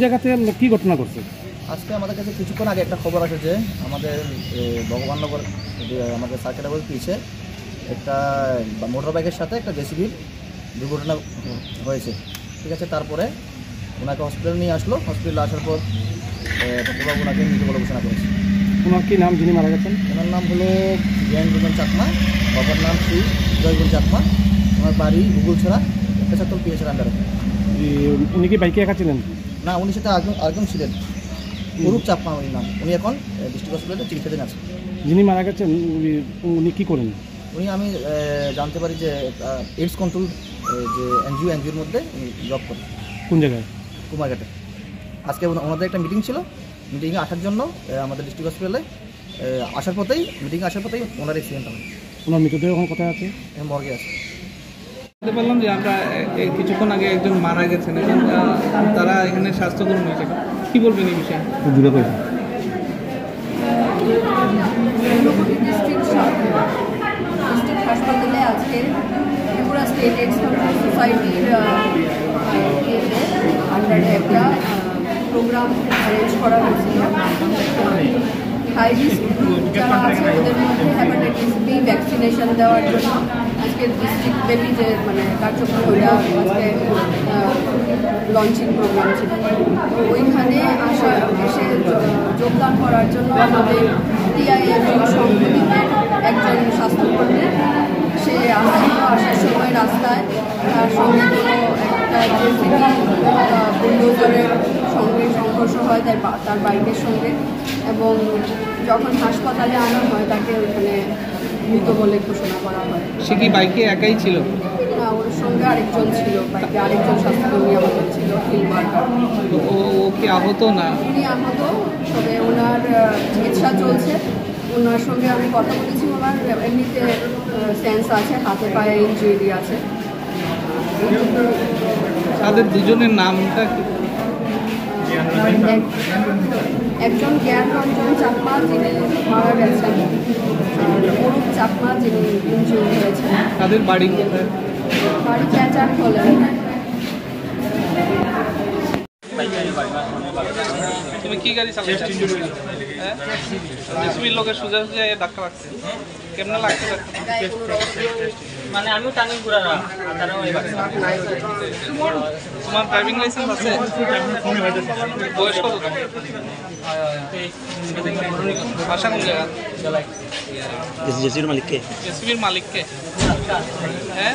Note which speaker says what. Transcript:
Speaker 1: জায়গাতে কি ঘটনা ঘটছে?
Speaker 2: আজকে আমাদের কাছে কিছুক্ষণ আগে একটা খবর আসে যে আমাদের ভগবাননগর আমাদের সার্কেটাবল পিছে একটা মোটর বাইকের সাথে একটা জেসিবির দুর্ঘটনা হয়েছে। ঠিক আছে, তারপরে ওনাকে হসপিটালে নিয়ে আসলো। হসপিটালে আসার পর ডাক্তারবাবু ওনাকে মৃত বলে ঘোষণা করেছে।
Speaker 1: ওনার কি নাম যিনি মারা গেছেন?
Speaker 2: ওনার নাম হলো জ্ঞানরঞ্জন চাকমা, বাবার নাম শ্রী জয়গুণ চাকমা। ওনার বাড়ি গুগলছড়া, পেশাতল পিএসের আন্ডারে।
Speaker 1: উনি কি বাইকে একা ছিলেন?
Speaker 2: না, উনি সাথে আরেকজন ছিলেন, অরূপ চাকমা উনি নাম। উনি এখন ডিস্ট্রিক্ট হসপিটালে চিকিৎসাধীন আছেন।
Speaker 1: যিনি মারা গেছেন উনি কি করেন?
Speaker 2: উনি আমি জানতে পারি যে এইডস কন্ট্রোল যে এনজিওর মধ্যে উনি জব করেন।
Speaker 1: কোন জায়গায়?
Speaker 2: কুমারঘাটে। আজকে ওনাদের একটা মিটিং ছিল, মিটিংয়ে আসার জন্য আমাদের ডিস্ট্রিক্ট হসপিটালে মিটিংয়ে আসার পথেই ওনার অ্যাক্সিডেন্ট হয়।
Speaker 1: ওনার মৃতদেহ এখন কোথায় আছে?
Speaker 2: মর্গে আছে।
Speaker 3: জানতে পারলাম যে আমরা কিছুক্ষণ আগে একজন মারা গেছেন এবং তারা এখানে স্বাস্থ্যকর্মী হয়েছে। কী বলবেন এই বিষয়ে?
Speaker 4: ডিস্ট্রিক্ট হাসপাতালে আজকে ত্রিপুরা স্টেট এইডস কন্ট্রোল সোসাইটির আন্ডারে একটা প্রোগ্রাম অ্যারেঞ্জ করা হয়েছিল। হাই রিস্ক গ্রুপ যারা আছে ওদের মধ্যে হ্যাপাটাইটিস বি ভ্যাকসিনেশন দেওয়ার জন্য আজকে ডিস্ট্রিক্ট ব্যাপী যে কার্যক্রম ওইটা আজকে লঞ্চিং প্রোগ্রাম ছিল। ওইখানে এসে যোগদান করার জন্য আমাদের টিআইএফ সংগঠনের একজন স্বাস্থ্যকর্মী সে আসার সময় রাস্তায় তার সঙ্গে একটা জেসিবি বুলডোজারের সঙ্গে সংঘর্ষ হয় তার বাইকের সঙ্গে, এবং যখন হাসপাতালে আনা হয় তাকে ওইখানে মৃত বলে ঘোষণা করা হয়।
Speaker 3: সে কি বাইকে একাই ছিল?
Speaker 4: না, ওর সঙ্গে আরেকজন ছিল, বাইকে আরেকজন স্বাস্থ্যকর্মী আমাদের ছিল, ফিল্ড মার্কার।
Speaker 3: ও কি আহত না?
Speaker 4: উনি আহত, তবে ওনার চিকিৎসা চলছে। ওনার সঙ্গে আমি কথা বলেছি, ওনার এমনিতে সেন্স আছে, হাতে পায়ে ইনজুরি আছে।
Speaker 3: তাদের দুজনের নামটা কি?
Speaker 4: একজন জ্ঞানরঞ্জন চাকমা যিনি মারা গেছেন, অরূপ চাকমা যিনি ইনজুরি হয়েছেন।
Speaker 3: তাদের বাড়ি কোথায়?
Speaker 4: বাড়ি চেঁচার হলেন।
Speaker 3: তুমি কি গাড়ি চালাচ্ছ? জেসিবির লোকের সোজা সোজা ধাক্কা লাগছে, কেমন লাগছে?
Speaker 5: মানে আমি টানি ঘুরা না।
Speaker 3: তোমার ড্রাইভিং লাইসেন্স আছে? বয়স কত? বাসা কোন জায়গা?
Speaker 5: জেসিবির মালিককে?
Speaker 3: জেসিবির মালিককে? হ্যাঁ।